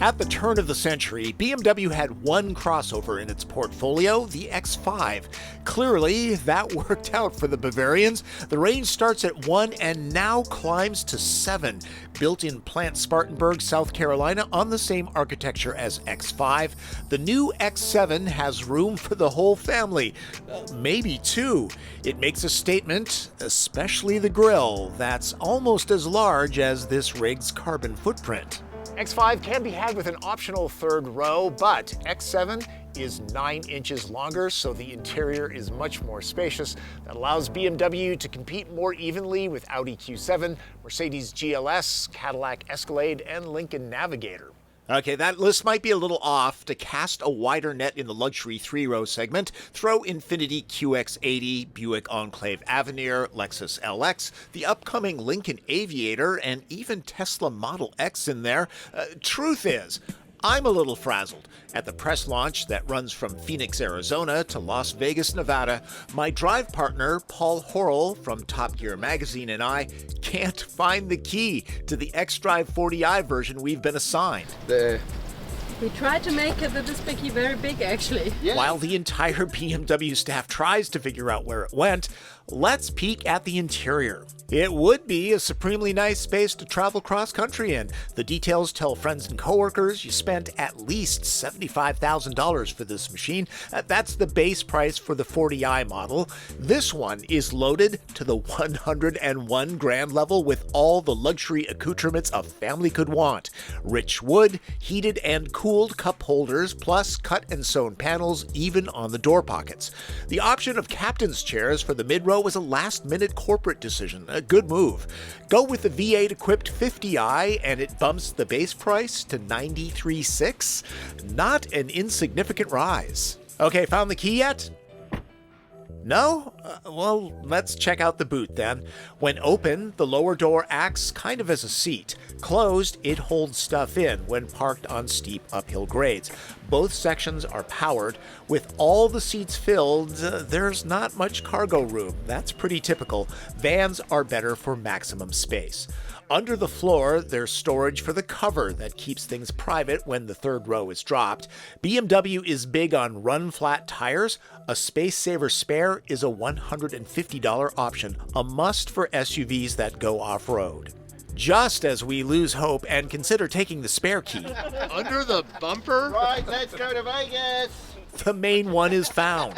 At the turn of the century, BMW had one crossover in its portfolio, the X5. Clearly, that worked out for the Bavarians. The range starts at 1 and now climbs to 7. Built in Plant Spartanburg, South Carolina, on the same architecture as X5, the new X7 has room for the whole family. Maybe two. It makes a statement, especially the grille, that's almost as large as this rig's carbon footprint. X5 can be had with an optional third row, but X7 is 9 inches longer, so the interior is much more spacious. That allows BMW to compete more evenly with Audi Q7, Mercedes GLS, Cadillac Escalade, and Lincoln Navigator. Okay, that list might be a little off. To cast a wider net in the luxury 3-row segment, throw Infiniti QX80, Buick Enclave Avenir, Lexus LX, the upcoming Lincoln Aviator, and even Tesla Model X in there. Truth is, I'm a little frazzled. At the press launch that runs from Phoenix, Arizona to Las Vegas, Nevada, my drive partner, Paul Horrell from Top Gear magazine, and I can't find the key to the xDrive 40i version we've been assigned. We tried to make the display key very big, actually. Yeah. While the entire BMW staff tries to figure out where it went, let's peek at the interior. It would be a supremely nice space to travel cross-country in. The details tell friends and coworkers you spent at least $75,000 for this machine. That's the base price for the 40i model. This one is loaded to the 101 grand level with all the luxury accoutrements a family could want. Rich wood, heated and cooled cup holders, plus cut and sewn panels even on the door pockets. The option of captain's chairs for the mid-row was a last-minute corporate decision. A good move. Go with the V8 equipped 50i and it bumps the base price to $93,600. Not an insignificant rise. Okay, found the key yet? No? Well, let's check out the boot then. When open, the lower door acts kind of as a seat. Closed, it holds stuff in when parked on steep uphill grades. Both sections are powered. With all the seats filled, there's not much cargo room. That's pretty typical. Vans are better for maximum space. Under the floor, there's storage for the cover that keeps things private when the third row is dropped. BMW is big on run-flat tires. A space-saver spare is a $150 option, a must for SUVs that go off-road. Just as we lose hope and consider taking the spare key, under the bumper? Right, let's go to Vegas. The main one is found.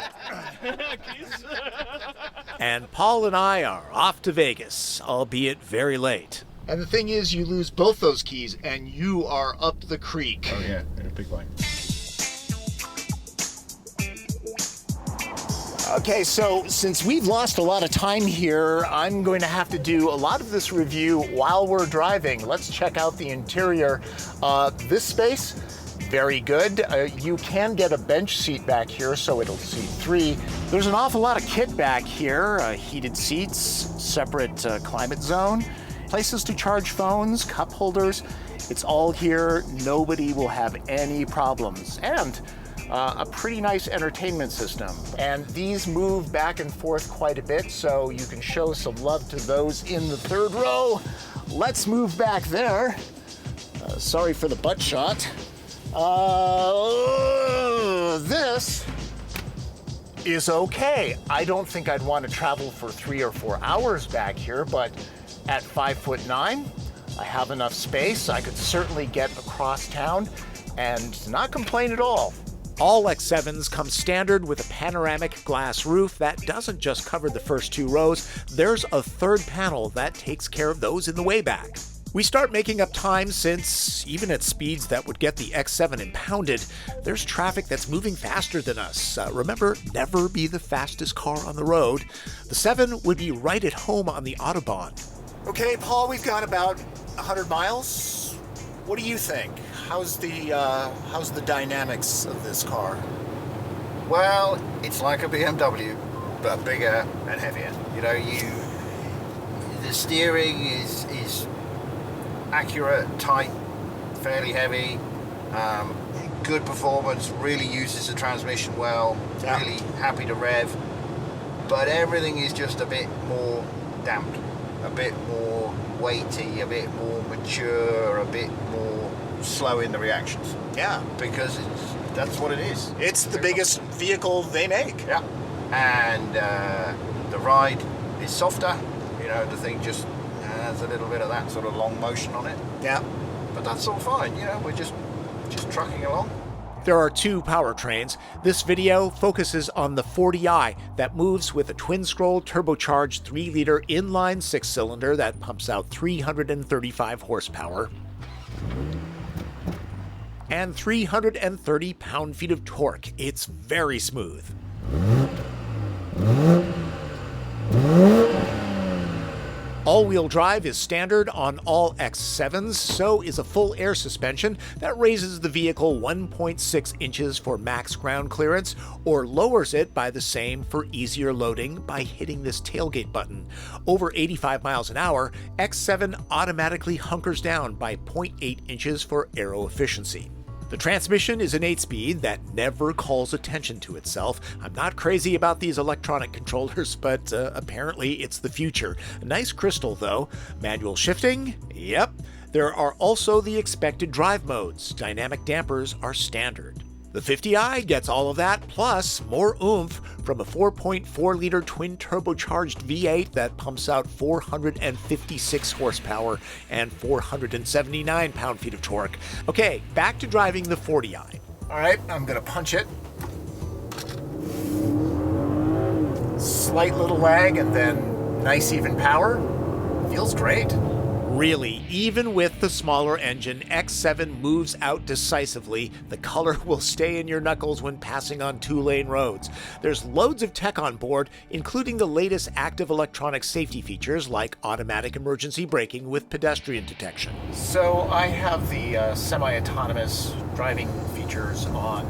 And Paul and I are off to Vegas, albeit very late. And the thing is, you lose both those keys and you are up the creek. Oh yeah, in a big way. Okay, so since we've lost a lot of time here, I'm going to have to do a lot of this review while we're driving. Let's check out the interior. This space, very good. You can get a bench seat back here, so it'll seat 3. There's an awful lot of kit back here. Heated seats, separate climate zone, places to charge phones, cup holders. It's all here. Nobody will have any problems. And a pretty nice entertainment system. And these move back and forth quite a bit, so you can show some love to those in the third row. Let's move back there. Sorry for the butt shot. This is okay. I don't think I'd want to travel for 3 or 4 hours back here, but at 5'9", I have enough space. I could certainly get across town and not complain at all. All X7s come standard with a panoramic glass roof that doesn't just cover the first 2 rows. There's a third panel that takes care of those in the way back. We start making up time since, even at speeds that would get the X7 impounded, there's traffic that's moving faster than us. Remember, never be the fastest car on the road. The 7 would be right at home on the Autobahn. Okay, Paul, we've got about 100 miles. What do you think? How's the dynamics of this car? Well, it's like a BMW, but bigger and heavier. You know, the steering is accurate, tight, fairly heavy, good performance, really uses the transmission well, really happy to rev, but everything is just a bit more damped. a bit more weighty, a bit more mature, a bit more slow in the reactions. Yeah. Because that's what it is. It's the biggest vehicle they make. Yeah. And the ride is softer. You know, the thing just has a little bit of that sort of long motion on it. Yeah. But that's all fine. You know, we're just trucking along. There are two powertrains. This video focuses on the 40i that moves with a twin-scroll turbocharged 3-liter inline 6-cylinder that pumps out 335 horsepower and 330 pound-feet of torque. It's very smooth. All-wheel drive is standard on all X7s, so is a full air suspension that raises the vehicle 1.6 inches for max ground clearance, or lowers it by the same for easier loading by hitting this tailgate button. Over 85 miles an hour, X7 automatically hunkers down by 0.8 inches for aero efficiency. The transmission is an 8-speed that never calls attention to itself. I'm not crazy about these electronic controllers, but apparently it's the future. Nice crystal though. Manual shifting? Yep. There are also the expected drive modes. Dynamic dampers are standard. The 50i gets all of that, plus more oomph from a 4.4-liter twin-turbocharged V8 that pumps out 456 horsepower and 479 pound-feet of torque. Okay, back to driving the 40i. All right, I'm gonna punch it. Slight little lag and then nice even power. Feels great. Really, even with the smaller engine, X7 moves out decisively. The color will stay in your knuckles when passing on 2-lane roads. There's loads of tech on board, including the latest active electronic safety features like automatic emergency braking with pedestrian detection. So I have the semi-autonomous driving features on.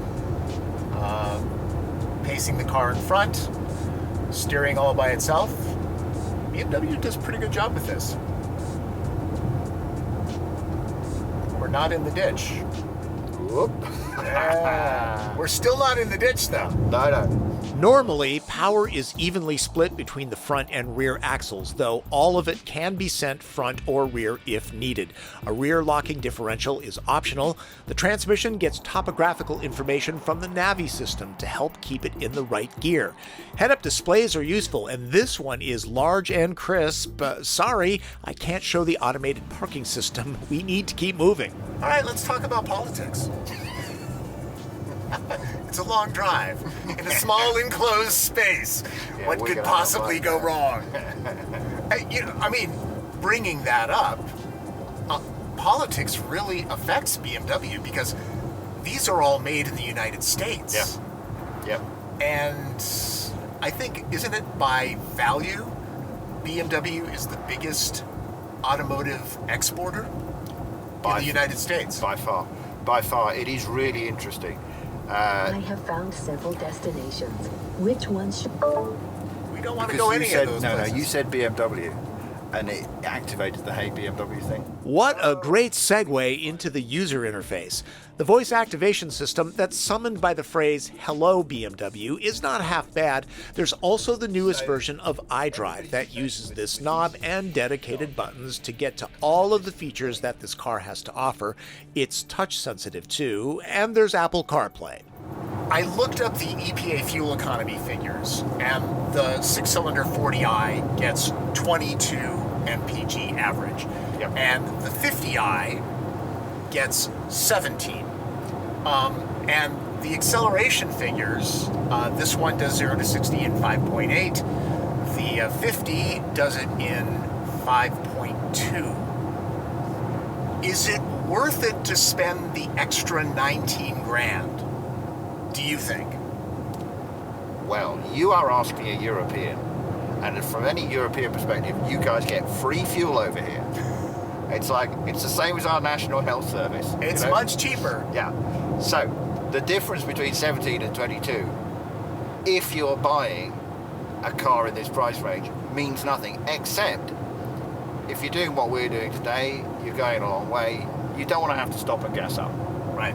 Pacing the car in front, steering all by itself. BMW does a pretty good job with this. We're not in the ditch. Whoop. We're still not in the ditch though. No. Normally, power is evenly split between the front and rear axles, though all of it can be sent front or rear if needed. A rear locking differential is optional. The transmission gets topographical information from the Navi system to help keep it in the right gear. Head-up displays are useful, and this one is large and crisp. Sorry, I can't show the automated parking system. We need to keep moving. All right, let's talk about politics. It's a long drive in a small enclosed space. Yeah, What we're could gonna possibly have go fun. wrong? I mean, bringing that up, politics really affects BMW because these are all made in the United States. Yep. And I think, isn't it by value, BMW is the biggest automotive exporter in the United States? By far. It is really interesting. I have found several destinations. Which one should... We don't want to Because go you any said, of those places. you said BMW, and it activated the Hey BMW thing. What a great segue into the user interface. The voice activation system that's summoned by the phrase "Hello BMW" is not half bad. There's also the newest version of iDrive that uses this knob and dedicated buttons to get to all of the features that this car has to offer. It's touch sensitive too, and there's Apple CarPlay. I looked up the EPA fuel economy figures, and the 6-cylinder 40i gets 22 mpg average, Yep. and the 50i gets 17. And the acceleration figures, this one does 0 to 60 in 5.8. The 50 does it in 5.2. Is it worth it to spend the extra 19 grand? Do you think? Well, you are asking a European, and from any European perspective, you guys get free fuel over here. It's the same as our National Health Service. It's much cheaper. Yeah. So, the difference between 17 and 22, if you're buying a car in this price range, means nothing, except if you're doing what we're doing today, you're going a long way, you don't want to have to stop and gas up. Right.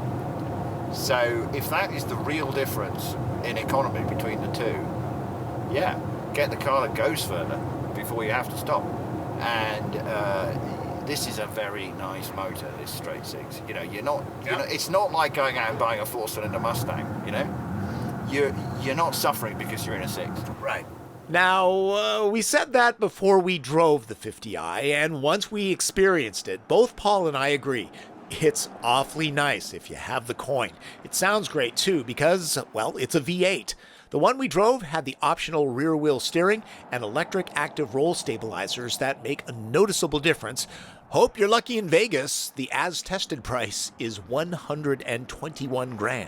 So if that is the real difference in economy between the two, yeah, get the car that goes further before you have to stop. And this is a very nice motor, this straight six. You know, you're not, it's not like going out and buying a 4-cylinder Mustang. You know, you're not suffering because you're in a six. Right. Now, we said that before we drove the 50i, and once we experienced it, both Paul and I agree. It's awfully nice if you have the coin. It sounds great too because, well, it's a V8. The one we drove had the optional rear-wheel steering and electric active roll stabilizers that make a noticeable difference. Hope you're lucky in Vegas. The as-tested price is $121,000.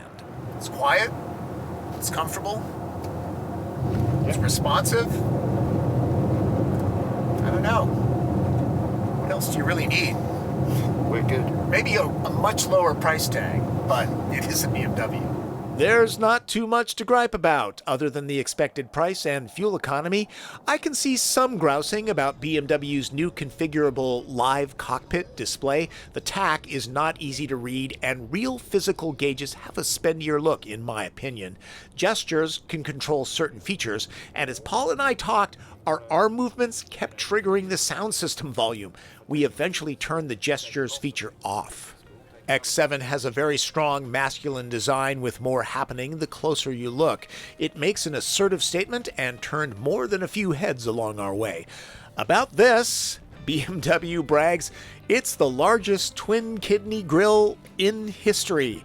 It's quiet. It's comfortable. It's responsive. I don't know. What else do you really need? We're good. Maybe a much lower price tag, but it is a BMW. There's not too much to gripe about, other than the expected price and fuel economy. I can see some grousing about BMW's new configurable live cockpit display. The TAC is not easy to read, and real physical gauges have a spendier look, in my opinion. Gestures can control certain features, and as Paul and I talked, our arm movements kept triggering the sound system volume. We eventually turned the gestures feature off. X7 has a very strong masculine design with more happening the closer you look. It makes an assertive statement and turned more than a few heads along our way. About this, BMW brags it's the largest twin-kidney grille in history.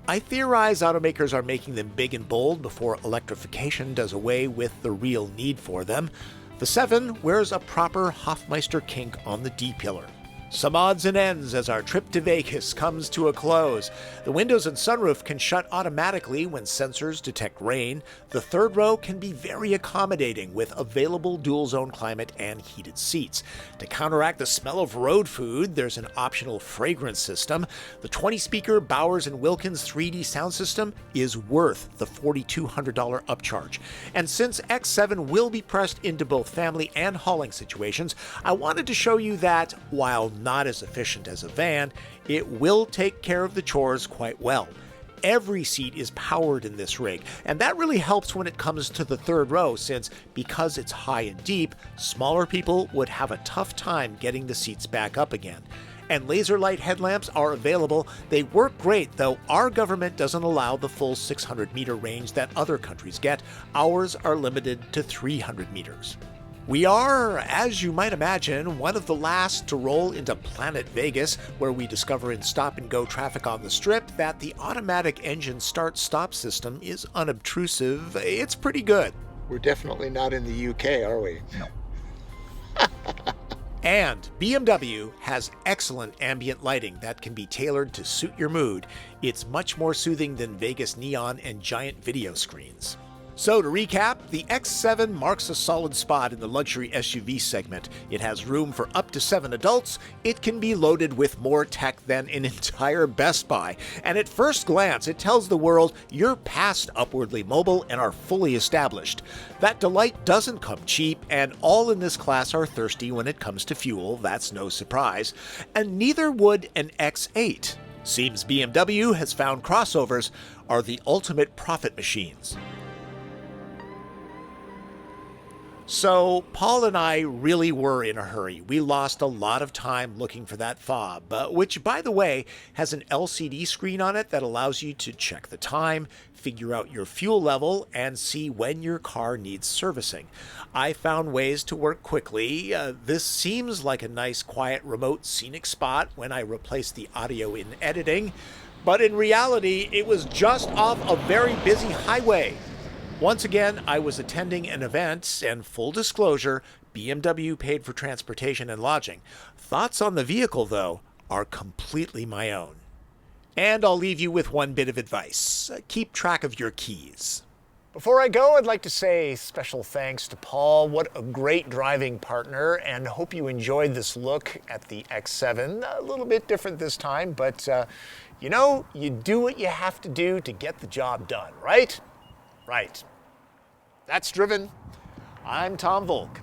I theorize automakers are making them big and bold before electrification does away with the real need for them. The 7 wears a proper Hofmeister kink on the D-pillar. Some odds and ends as our trip to Vegas comes to a close. The windows and sunroof can shut automatically when sensors detect rain. The third row can be very accommodating with available dual-zone climate and heated seats. To counteract the smell of road food, there's an optional fragrance system. The 20-speaker Bowers & Wilkins 3D sound system is worth the $4,200 upcharge. And since X7 will be pressed into both family and hauling situations, I wanted to show you that, while not as efficient as a van, it will take care of the chores quite well. Every seat is powered in this rig, and that really helps when it comes to the third row, since because it's high and deep, smaller people would have a tough time getting the seats back up again. And laser light headlamps are available. They work great, though our government doesn't allow the full 600-meter range that other countries get. Ours are limited to 300 meters. We are, as you might imagine, one of the last to roll into Planet Vegas, where we discover in stop-and-go traffic on the Strip that the automatic engine start-stop system is unobtrusive. It's pretty good. We're definitely not in the UK, are we? No. And BMW has excellent ambient lighting that can be tailored to suit your mood. It's much more soothing than Vegas neon and giant video screens. So to recap, the X7 marks a solid spot in the luxury SUV segment. It has room for up to 7 adults. It can be loaded with more tech than an entire Best Buy. And at first glance, it tells the world you're past upwardly mobile and are fully established. That delight doesn't come cheap, and all in this class are thirsty when it comes to fuel. That's no surprise. And neither would an X8. Seems BMW has found crossovers are the ultimate profit machines. So, Paul and I really were in a hurry. We lost a lot of time looking for that fob, which, by the way, has an LCD screen on it that allows you to check the time, figure out your fuel level, and see when your car needs servicing. I found ways to work quickly. This seems like a nice, quiet, remote, scenic spot when I replaced the audio in editing, but in reality, it was just off a very busy highway. Once again, I was attending an event, and full disclosure, BMW paid for transportation and lodging. Thoughts on the vehicle, though, are completely my own. And I'll leave you with one bit of advice. Keep track of your keys. Before I go, I'd like to say special thanks to Paul. What a great driving partner, and hope you enjoyed this look at the X7. A little bit different this time, but you know, you do what you have to do to get the job done, right? Right. That's Driven. I'm Tom Voelk.